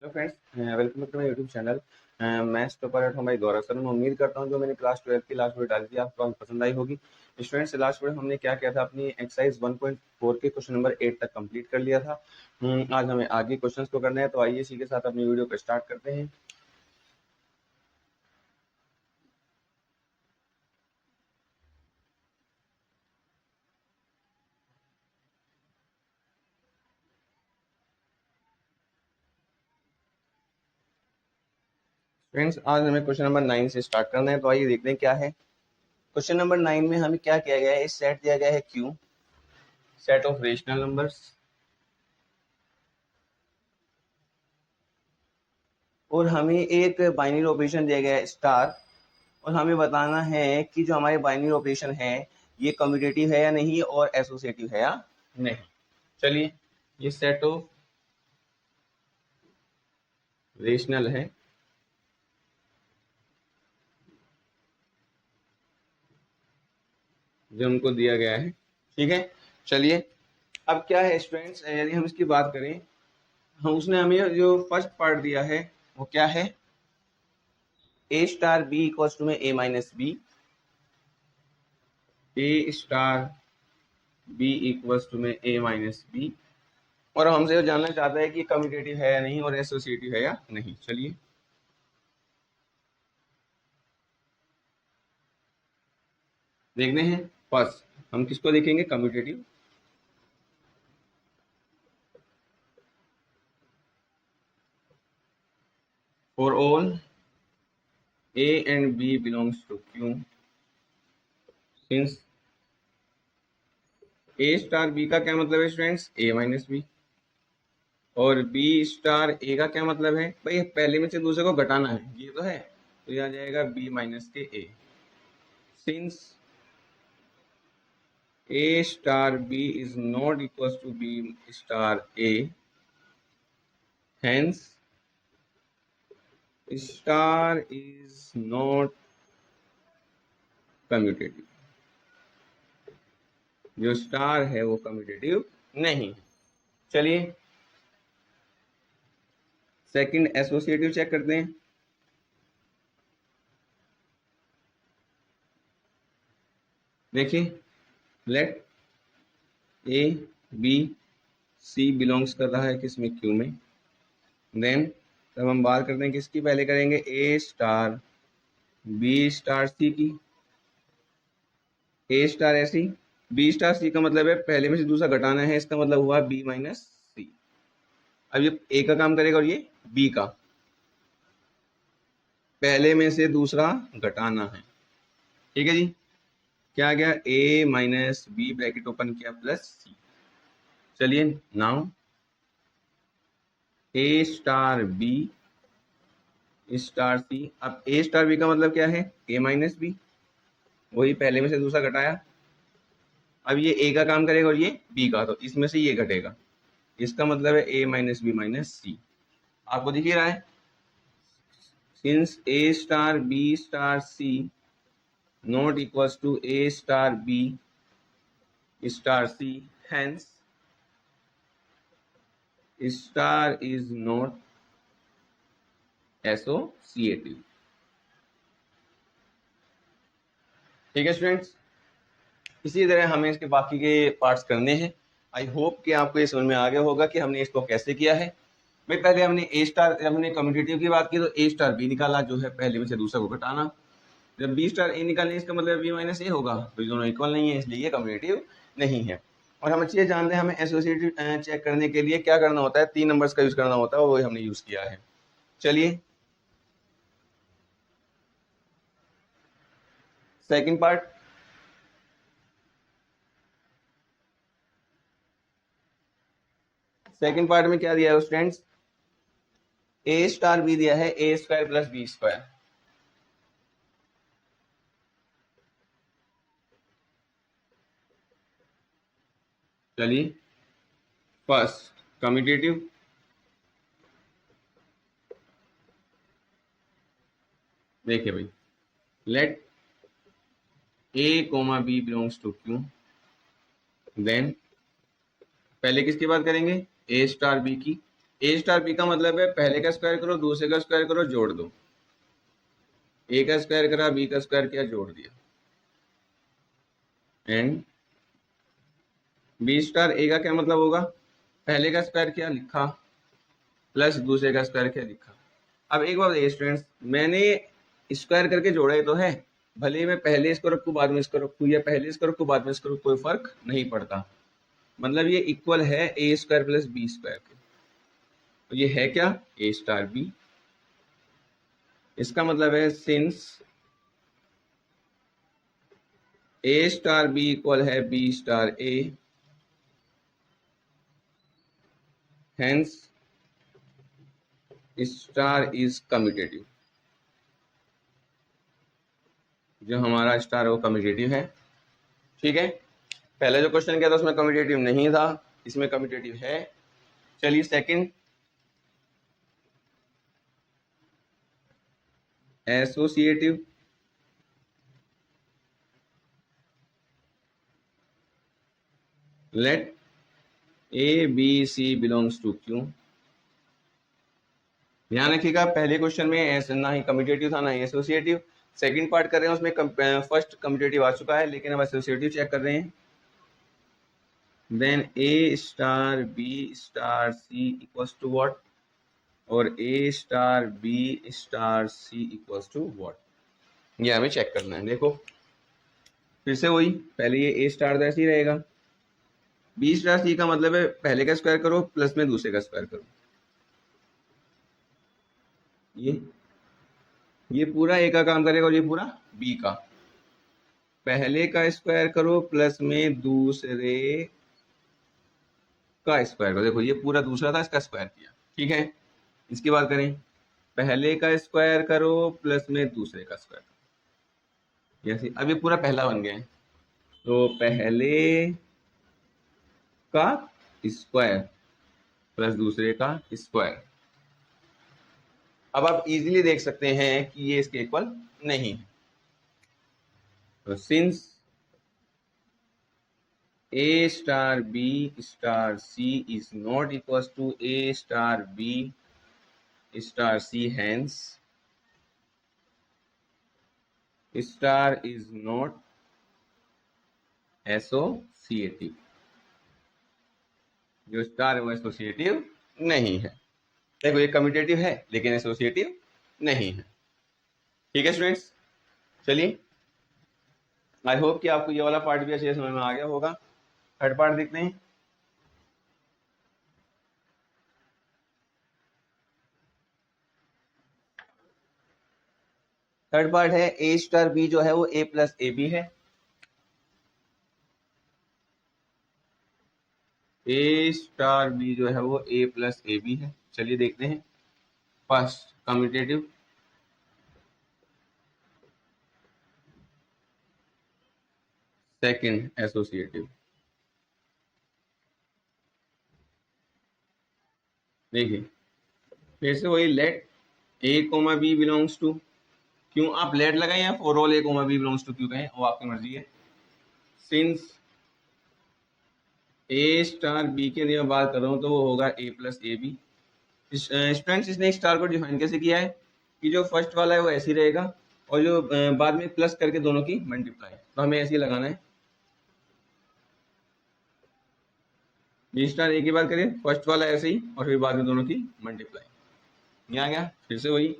Hello friends, welcome to my YouTube channel. Maths paper at home by Gaurav sir. मैं उम्मीद करता हूँ जो मैंने क्लास 12 की लास्ट वीडियो डाली थी आपको पसंद आई होगी। स्टूडेंट्स, लास्ट वीडियो हमने क्या किया था, अपनी एक्सरसाइज 1.4 के क्वेश्चन नंबर 8 तक कंप्लीट कर लिया था। आज हमें आगे क्वेश्चंस को करना है, तो आइए इसी के साथ अपनी वीडियो को स्टार्ट करते हैं। फ्रेंड्स, आज हमें क्वेश्चन नंबर 9 से स्टार्ट करना है, तो आइए देखते हैं क्या है। क्वेश्चन नंबर 9 में हमें क्या किया गया है, सेट दिया गया है Q, set of rational numbers, और हमें एक बाइनरी ऑपरेशन दिया गया है स्टार, और हमें बताना है कि जो हमारे बाइनरी ऑपरेशन है ये कम्यूटेटिव है या नहीं और एसोसिएटिव है या नहीं। चलिए, ये सेट ऑफ रेशनल है, जो हमको दिया गया है। ठीक है, चलिए अब क्या है स्टूडेंट्स, यदि हम इसकी बात करें, हम उसने हमें जो फर्स्ट पार्ट दिया है वो क्या है, ए स्टार बी इक्वल्स टू में A minus B, A star B equals to में ए माइनस बी, और हमसे जानना चाहता है कि कम्यूटेटिव है या नहीं और एसोसिएटिव है या नहीं। चलिए देखते हैं। फर्स्ट हम किसको देखेंगे, commutative. For all A and B belongs to Q, since A star B का क्या मतलब है स्टूडेंट्स, ए माइनस बी, और बी स्टार ए का क्या मतलब है, भाई पहले में से दूसरे को घटाना है, ये तो है, तो यह आ जाएगा बी माइनस के A. Since A star B is not equal to B star A, hence star is not commutative. जो स्टार है वो कम्यूटेटिव नहीं। चलिए सेकंड एसोसिएटिव चेक करते हैं। देखिए, let A B C belongs कर रहा है किसमें, क्यू में। देन तब हम बात करते हैं किसकी, पहले करेंगे ए स्टार बी स्टार सी की। ए स्टार ऐसी, बी स्टार सी का मतलब है पहले में से दूसरा घटाना है, इसका मतलब हुआ बी माइनस सी। अब ये ए का काम करेगा और ये बी का, पहले में से दूसरा घटाना है। ठीक है जी, क्या आ गया, ए माइनस बी ब्रैकेट ओपन किया प्लस सी। चलिए now A star B star सी। अब ए स्टार बी का मतलब क्या है, ए माइनस बी, वही पहले में से दूसरा घटाया। अब ये ए का काम करेगा और ये बी का, तो इसमें से ये घटेगा, इसका मतलब है A minus B minus C. आपको दिख ही रहा है, since A star B star C not equals to A star B star C, hence star is not associative. ठीक है स्टूडेंट्स, इसी तरह हमें इसके बाकी के पार्ट्स करने हैं। आई होप कि आपको ये समझ में आ गया होगा कि हमने इसको कैसे किया है। भाई पहले हमने ए स्टार, जब हमने कम्यूटेटिव की बात की तो ए स्टार बी निकाला, जो है पहले में से दूसरा को घटाना। जब बी स्टार ए निकालने, इसका मतलब बी माइनस ए होगा, तो ये दोनों इक्वल नहीं है, इसलिए ये कम्यूटेटिव नहीं है। और हम अच्छे जानते हैं, हमें एसोसिएटिव चेक करने के लिए क्या करना होता है, 3 नंबर्स का यूज करना होता है, वो हमने यूज किया है। चलिए सेकंड पार्ट, सेकंड पार्ट में क्या दिया है स्टूडेंट्स, ए स्टार बी दिया है A square plus B square. चलिए फर्स्ट कम्यूटेटिव, देखिए भाई, let A comma B belongs to Q, then पहले किसकी बात करेंगे, ए स्टार बी की, ए स्टार बी का मतलब है पहले का स्क्वायर करो, दूसरे का स्क्वायर करो, जोड़ दो। ए का स्क्वायर करा, बी का स्क्वायर किया, जोड़ दिया। एंड बी स्टार ए का क्या मतलब होगा, पहले का स्क्वायर किया लिखा, प्लस दूसरे का स्क्वायर किया लिखा। अब एक बात बताइए स्टूडेंट्स, मैंने स्क्वायर करके जोड़ा ही तो है, भले ही मैं पहले इसको रखूँ बाद में इसको रखूँ या पहले इसको रखूँ बाद में इसको रखूँ, कोई फर्क नहीं पड़ता। मतलब ये इक्वल है A square plus B square के। तो ये है क्या, ए स्टार बी। इसका मतलब है सिंस ए स्टार बी इक्वल है B star A, hence star is commutative. जो हमारा स्टार है वो कम्यूटेटिव है। ठीक है, पहले जो क्वेश्चन किया था उसमें कम्यूटेटिव नहीं था, इसमें कम्यूटेटिव है। चलिए second, associative. Let A B C belongs to Q. ध्यान रखिएगा पहले क्वेश्चन में ऐसे ना ही कम्यूटेटिव था ना ही एसोसिएटिव। सेकंड पार्ट कर रहे हैं उसमें फर्स्ट कम्यूटेटिव आ चुका है, लेकिन अब एसोसिएटिव चेक कर रहे हैं। Then A star B star C equals to what, और A star B star C equals to what, ये हमें चेक करना है। देखो फिर से वही, पहले ये ए स्टार ऐसे ही रहेगा, बी स्टार सी का मतलब है पहले का स्क्वायर करो प्लस में दूसरे का स्क्वायर करो। ये पूरा ए का काम करेगा और ये पूरा बी का। पहले का स्क्वायर करो प्लस में दूसरे का स्क्वायर करो। देखो ये पूरा दूसरा था, इसका स्क्वायर किया। ठीक है, इसकी बात करें, पहले का स्क्वायर करो प्लस में दूसरे का स्क्वायर करो। यस, अब ये पूरा पहला बन गया है, तो पहले का स्क्वायर प्लस दूसरे का स्क्वायर। अब आप इजीली देख सकते हैं कि ये इसके इक्वल नहीं है। तो since A star B star C is not equal to A star B star C, hence star is not associative. जो स्टार है वो एसोसिएटिव नहीं है। देखो ये कम्यूटेटिव है लेकिन एसोसिएटिव नहीं है। ठीक है स्टूडेंट्स, चलिए आई होप कि आपको ये वाला पार्ट भी अच्छे से समझ में आ गया होगा। थर्ड पार्ट देखते हैं। थर्ड पार्ट है ए स्टार बी जो है वो ए प्लस ए बी है। ए स्टार बी जो है वो ए प्लस ए बी है। चलिए देखते हैं। First commutative, second associative. देखिए फिर से वही, let A comma B belongs to Q. आप लेट लगाएं या for all A comma B belongs to Q कहें, वो आपकी मर्जी है। सिंस ए स्टार बी के लिए मैं बात कर रहा हूँ तो वो होगा ए प्लस ए बी। स्टूडेंट्स इसने स्टार को डिफाइन कैसे किया है कि जो फर्स्ट वाला है वो ऐसे ही रहेगा और जो बाद में प्लस करके दोनों की मल्टीप्लाई, तो हमें ऐसे ही लगाना है। बी स्टार ए की बात करें, फर्स्ट वाला ऐसे ही और फिर बाद में दोनों की मल्टीप्लाई। यहाँ गया फिर से वही,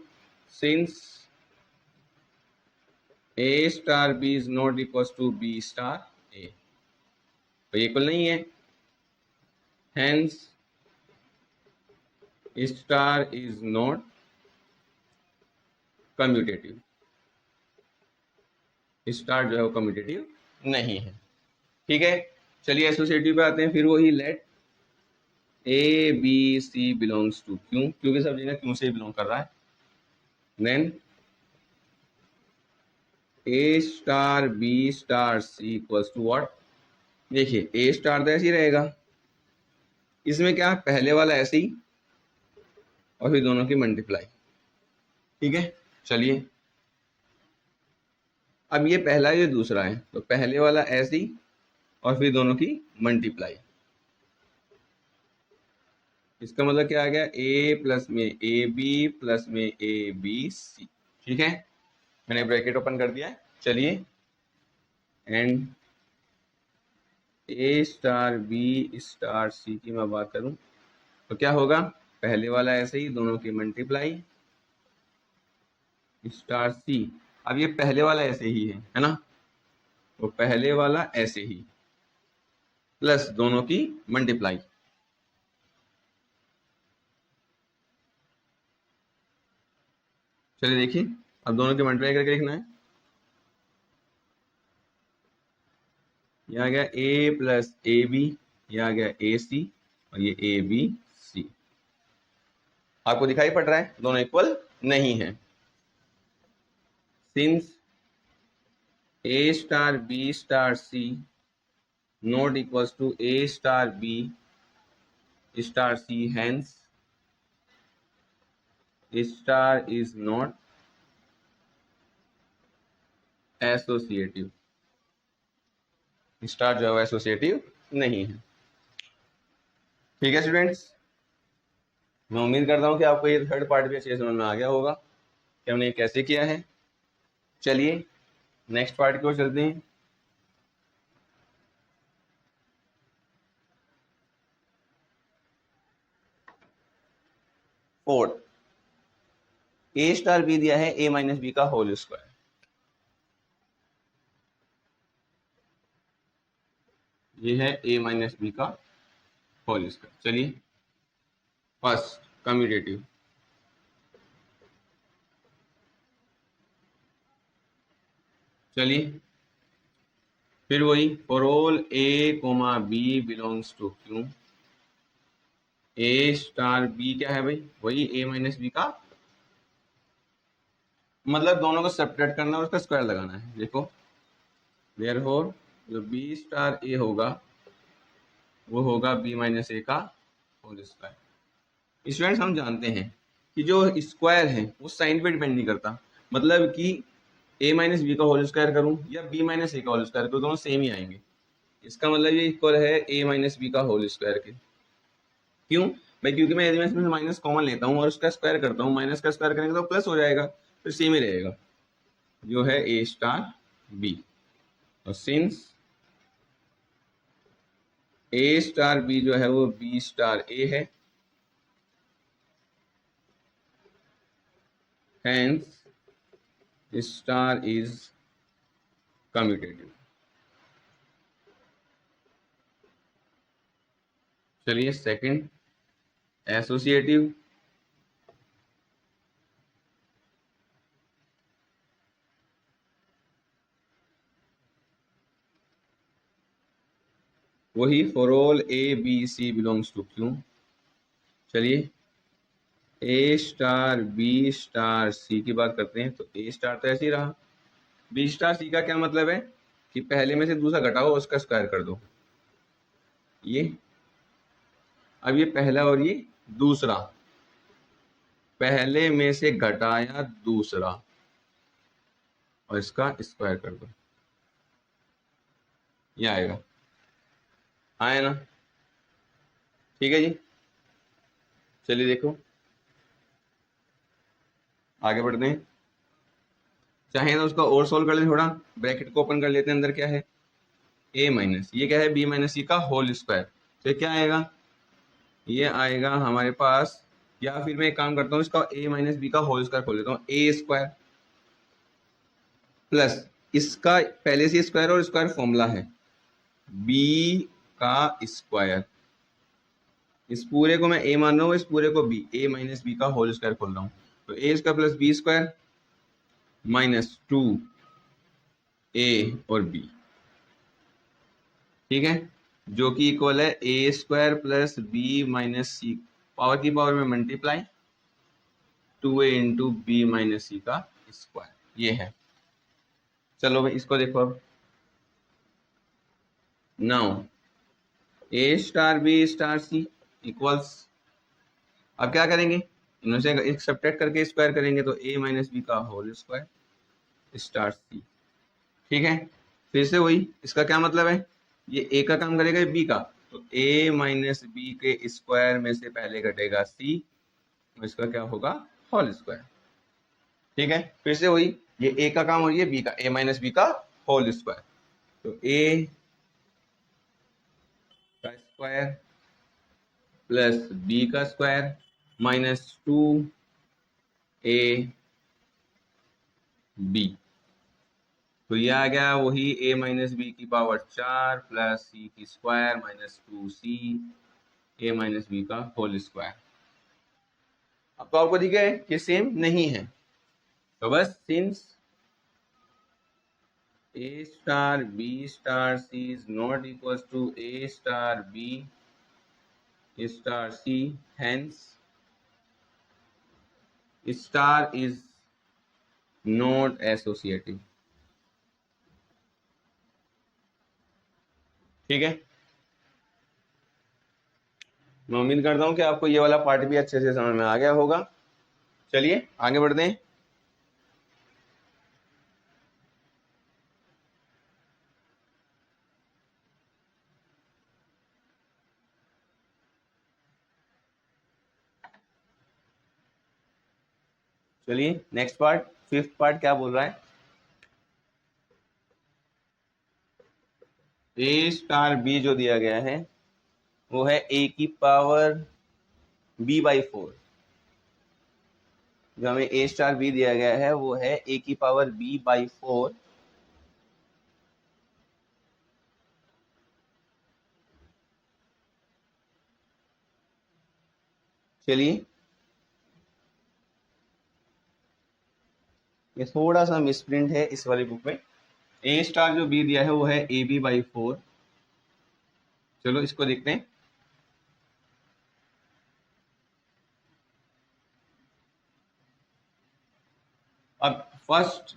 since A star B is not equal to B star A, तो ये इक्वल नहीं है। Hence star is not commutative. Star जो है वो कम्यूटेटिव नहीं है। ठीक है, चलिए एसोसिएटिव पे आते हैं। फिर वही, let A B C belongs to Q, क्योंकि सब जगह क्यू से बिलोंग कर रहा है। Then A star B star C equals to what. देखिए ए स्टार तो ऐसे ही रहेगा, इसमें क्या पहले वाला ऐसे ही और फिर दोनों की मल्टीप्लाई। ठीक है, चलिए अब ये पहला ये दूसरा है, तो पहले वाला ऐसे ही और फिर दोनों की मल्टीप्लाई। इसका मतलब क्या आ गया, ए प्लस में ए बी प्लस में ए बी सी। ठीक है, मैंने ब्रैकेट ओपन कर दिया है। चलिए, and A star B star सी की मैं बात करूं तो क्या होगा, पहले वाला ऐसे ही दोनों की मल्टीप्लाई स्टार सी। अब ये पहले वाला ऐसे ही है ना, तो पहले वाला ऐसे ही प्लस दोनों की मल्टीप्लाई। चलिए देखिए, अब दोनों की मल्टीप्लाई करके लिखना है। ये आ गया ए प्लस ए बी, ये आ गया ए सी, और ये ए बी सी। आपको दिखाई पड़ रहा है दोनों इक्वल नहीं है। Since A star B star C not equals to A star B star C, hence star is not associative. Star जो है एसोसिएटिव नहीं है। ठीक है स्टूडेंट्स, मैं उम्मीद करता हूँ कि आपको ये थर्ड पार्ट भी अच्छे से समझ में आ गया होगा कि हमने ये कैसे किया है। चलिए नेक्स्ट पार्ट की ओर चलते हैं। फोर्थ, ए स्टार बी दिया है ए माइनस बी का होल स्क्वायर। ये है ए माइनस बी का होल स्क्वायर। चलिए, फर्स्ट कम्यूटेटिव, चलिए फिर वही for all A comma B belongs to Q. A star B क्या है भाई, वही ए माइनस बी का, मतलब दोनों को सेपरेट करना और उसका स्क्वायर लगाना है। देखो, देयरफॉर जो बी स्टार ए होगा वो होगा बी माइनस ए का होल स्क्वायर। स्टूडेंट्स, हम जानते हैं कि जो स्क्वायर है वो साइन पे डिपेंड नहीं करता, मतलब कि ए माइनस बी का होल स्क्वायर करूं या बी माइनस ए का होल स्क्वायर करूं, दोनों सेम ही आएंगे। इसका मतलब ये इक्वल है ए माइनस बी का होल स्क्वायर के। क्यों भाई, क्योंकि मैं यदि मैं इसमें माइनस कॉमन लेता हूँ और उसका स्क्वायर करता हूँ, माइनस का स्क्वायर करेंगे तो प्लस हो जाएगा, फिर सेम ही रहेगा, जो है ए स्टार बी। और सिंस ए स्टार बी जो है वो बी स्टार ए है, हेंस स्टार इज कम्यूटेटिव। चलिए सेकंड, एसोसिएटिव। वही for all A B C belongs to Q. चलिए ए स्टार बी स्टार सी की बात करते हैं, तो ए स्टार तो ऐसे ही रहा, बी स्टार सी का क्या मतलब है कि पहले में से दूसरा घटाओ उसका स्क्वायर कर दो। ये अब ये पहला और ये दूसरा, पहले में से घटाया दूसरा और इसका स्क्वायर कर दो, ये आएगा, आए ना। ठीक है जी, चलिए देखो आगे बढ़ते हैं। चाहे तो उसका और सोल्व कर ले, थोड़ा ब्रैकेट को ओपन कर लेते हैं, अंदर क्या है ए माइनस, ये क्या है बी माइनस सी का होल स्क्वायर, तो क्या आएगा, ये आएगा हमारे पास, या फिर मैं एक काम करता हूँ इसका ए माइनस बी का होल स्क्वायर खोल लेता हूँ, ए स्क्वायर प्लस इसका पहले से स्क्वायर और स्क्वायर फॉर्मूला है बी का स्क्वायर, इस पूरे को मैं ए मान रहा हूँ, इस पूरे को बी, ए माइनस बी का होल स्क्वायर खोल रहा हूँ, तो A square plus B square minus 2 A और बी। ठीक है, जो कि इक्वल है A square plus B minus C, power की पावर में multiply 2a into B minus C का स्क्वायर, ये है। चलो भाई इसको देखो, अब now A star B star C equals, अब क्या करेंगे, इनमें से एक सब्ट्रैक्ट करके स्क्वायर करेंगे, तो ए माइनस बी का होल स्क्वायर स्टार सी। ठीक है, फिर से वही, इसका क्या मतलब है, ये ए का काम करेगा बी का, तो a माइनस बी के स्क्वायर में से पहले घटेगा c, इसका क्या होगा होल स्क्वायर। ठीक है, फिर से वही, ये a का काम और ये b का, a माइनस बी का होल स्क्वायर। तो a का स्क्वायर प्लस b का स्क्वायर माइनस 2ab, तो ये आ गया वही a माइनस बी की पावर 4 प्लस c की square minus 2c a minus B का होल स्क्वायर। अब तो आपको दिख गया है कि सेम नहीं है, तो बस since a star b star c is not equal to a star b star c, hence star is not associative. ठीक है, मैं उम्मीद करता हूं कि आपको ये वाला पार्ट भी अच्छे से समझ में आ गया होगा। चलिए आगे बढ़ते हैं। चलिए नेक्स्ट पार्ट, फिफ्थ पार्ट क्या बोल रहा है, ए स्टार बी जो दिया गया है वो है ए की पावर बी बाई 4। जो हमें ए स्टार बी दिया गया है वो है ए की पावर बी बाई 4। चलिए ये थोड़ा सा मिसप्रिंट है इस वाली बुक में, ए स्टार जो बी दिया है वो है ए बी बाई 4। चलो इसको देखते हैं। अब first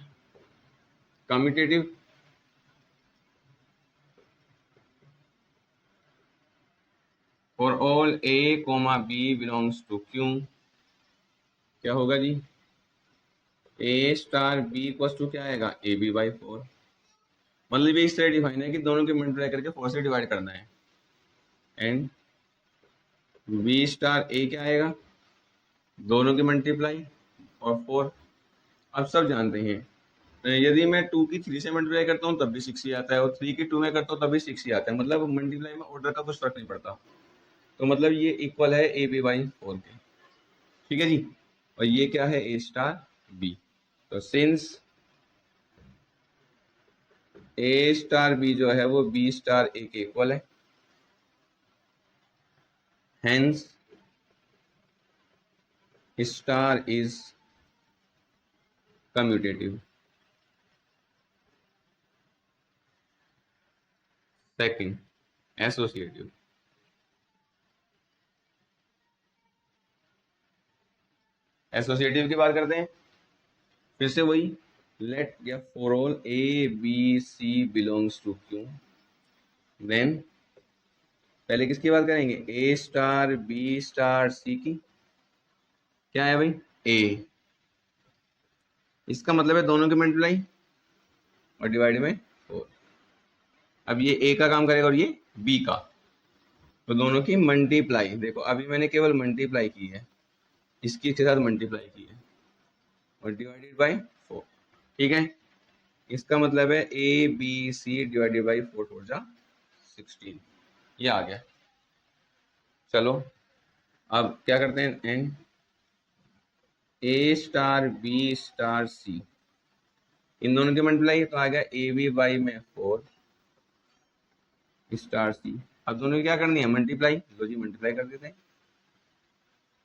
commutative for all A comma B belongs to Q, क्या होगा जी, a star B equal to क्या आएगा ए बी बाई 4। मतलब ये इस तरह डिफाइन है कि दोनों के मल्टीप्लाई करके 4 से डिवाइड करना है। एंड बी स्टार ए क्या आएगा, दोनों की मल्टीप्लाई और 4। अब सब जानते हैं यदि मैं 2 की 3 से मल्टीप्लाई करता हूँ तब भी 6 ही आता है, और 3 की 2 में करता हूँ तब भी 6 ही आता है। मतलब मल्टीप्लाई में ऑर्डर का कुछ फर्क नहीं पड़ता। तो मतलब ये इक्वल है ए बी बाई 4 के। ठीक है जी, और ये क्या है ए स्टार बी। तो सिंस ए स्टार बी जो है वो बी स्टार ए के इक्वल है, hence star is commutative. Second associative. Associative की बात करते हैं, फिर से वही, लेट या for all A B C belongs to Q, then पहले किसकी बात करेंगे, ए स्टार बी स्टार सी की, क्या है भाई ए, इसका मतलब है दोनों की मल्टीप्लाई और डिवाइड में 4। अब ये ए का काम करेगा और ये बी का, तो दोनों की मल्टीप्लाई, देखो अभी मैंने केवल मल्टीप्लाई की है, इसकी के साथ मल्टीप्लाई की है और डिवाइडेड बाय 4। ठीक है, इसका मतलब है a B c divided by 4 4 जा 16, ये आ गया। चलो अब क्या करते हैं, and A star B star C, इन दोनों की मल्टीप्लाई तो आ गया ए बी बाई में 4 स्टार सी। अब दोनों की क्या करनी है मल्टीप्लाई, लो जी मल्टीप्लाई कर देते हैं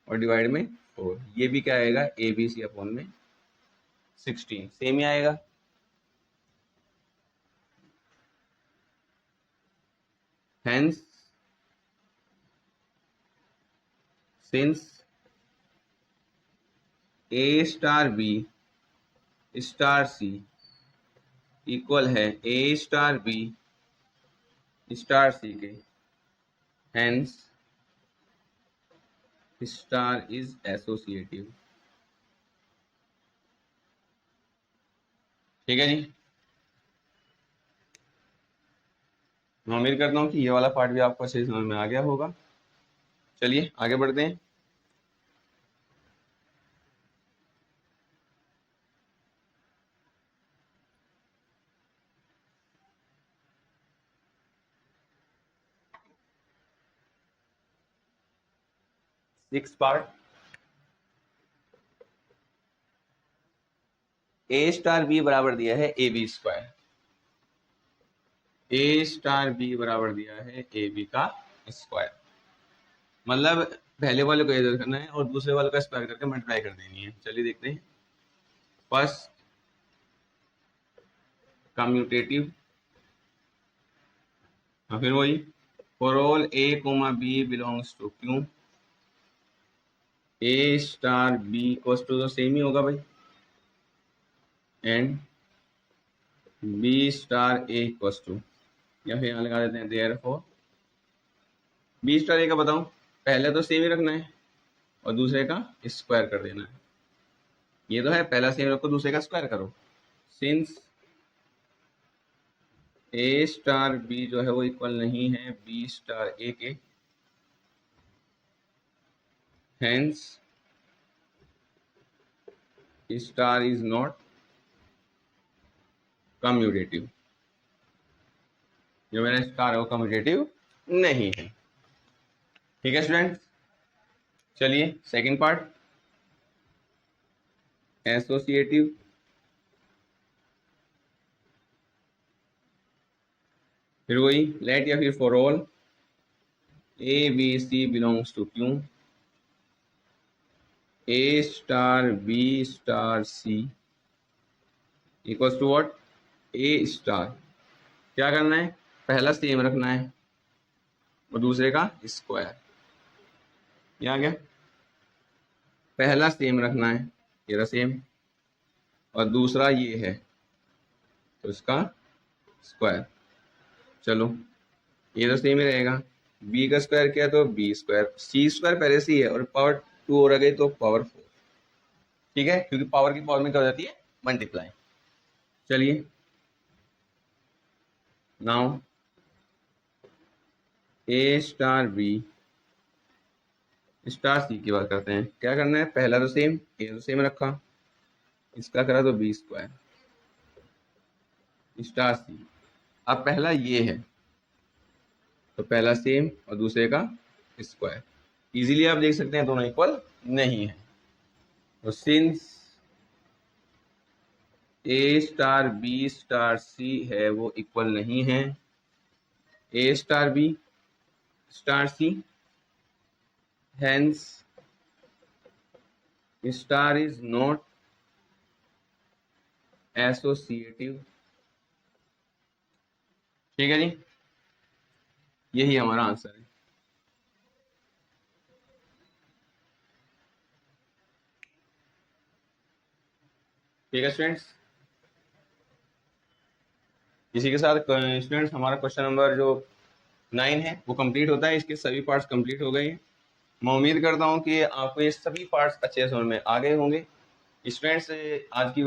और डिवाइड में 4, ये भी क्या आएगा ए बी सी अपॉन में 16, सेम ही आएगा। हेंस सिंस ए स्टार बी स्टार सी इक्वल है ए स्टार बी स्टार सी के, हेंस स्टार इज एसोसिएटिव। ठीक है जी, मैं उम्मीद करता हूँ कि ये वाला पार्ट भी आपको अच्छे से समझ में आ गया होगा। चलिए आगे बढ़ते हैं। Six part, a star b बराबर दिया है a b square. A star b बराबर दिया है ए बी का स्क्वायर, मतलब पहले वाले को इधर करना है और दूसरे वाले का स्क्वायर करके मल्टीप्लाई कर देनी है। चलिए देखते हैं। फर्स्ट कम्यूटेटिव, फिर वही for all A comma B belongs to Q, A star B equals to तो सेम ही होगा भाई, and b star a equals to, या फिर यहाँ लगा देते हैं देयरफॉर बी स्टार ए का बताऊं, पहले तो सेम ही रखना है और दूसरे का स्क्वायर कर देना है। ये तो है, पहला सेम रखो दूसरे का स्क्वायर करो। सिंस ए स्टार बी जो है वो इक्वल नहीं है बी स्टार ए के, hence star is not commutative, जो मेरा स्टार है वो कम्यूटेटिव नहीं है। ठीक है स्टूडेंट, चलिए सेकंड पार्ट एसोसिएटिव। फिर वही लेट या फिर for all A B C belongs to Q, A star B star C equals to what, a star. क्या करना है, पहला सेम रखना है और दूसरे का स्क्वायर। ये आ गया, पहला सेम रखना है, ये रहा सेम, और दूसरा ये है तो इसका स्क्वायर। चलो ये तो सेम ही रहेगा, बी का स्क्वायर किया तो बी स्क्वायर, सी स्क्वायर पहले से ही है और पावर 2 और आ गई तो पावर 4। ठीक है, क्योंकि पावर की पावर में क्या हो जाती है, मल्टीप्लाई। चलिए now A star B star सी की बात करते हैं। क्या करना है, पहला तो सेम, ए तो सेम रखा, इसका करा तो बी स्क्वायर स्टार सी। अब पहला ये है तो पहला सेम और दूसरे का स्क्वायर। इजीली आप देख सकते हैं दोनों इक्वल नहीं है, तो सिंस ए स्टार बी स्टार सी है वो इक्वल नहीं है ए star B star C, hence star is not associative. ठीक है जी, यही हमारा आंसर है। ठीक है स्टूडेंट्स, इसी के साथ स्टूडेंट्स हमारा क्वेश्चन नंबर जो 9 है वो कंप्लीट होता है। इसके सभी पार्ट्स कंप्लीट हो गए हैं। मैं उम्मीद करता हूँ कि आपको ये सभी पार्ट्स अच्छे से समझ में आ गए होंगे। स्टूडेंट्स आज की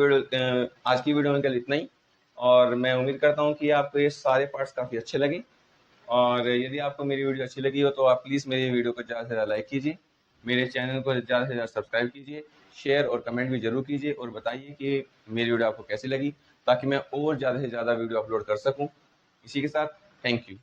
वीडियो में कल इतना ही, और मैं उम्मीद करता हूँ कि आपको ये सारे पार्ट्स काफ़ी अच्छे लगे। और यदि आपको मेरी वीडियो अच्छी लगी हो तो आप प्लीज़ मेरी वीडियो को ज़्यादा से ज़्यादा लाइक कीजिए, मेरे चैनल को ज़्यादा से ज़्यादा सब्सक्राइब कीजिए, शेयर और कमेंट भी जरूर कीजिए और बताइए कि मेरी वीडियो आपको कैसी लगी, ताकि मैं और ज़्यादा से ज़्यादा वीडियो अपलोड कर सकूँ। इसी के साथ थैंक यू।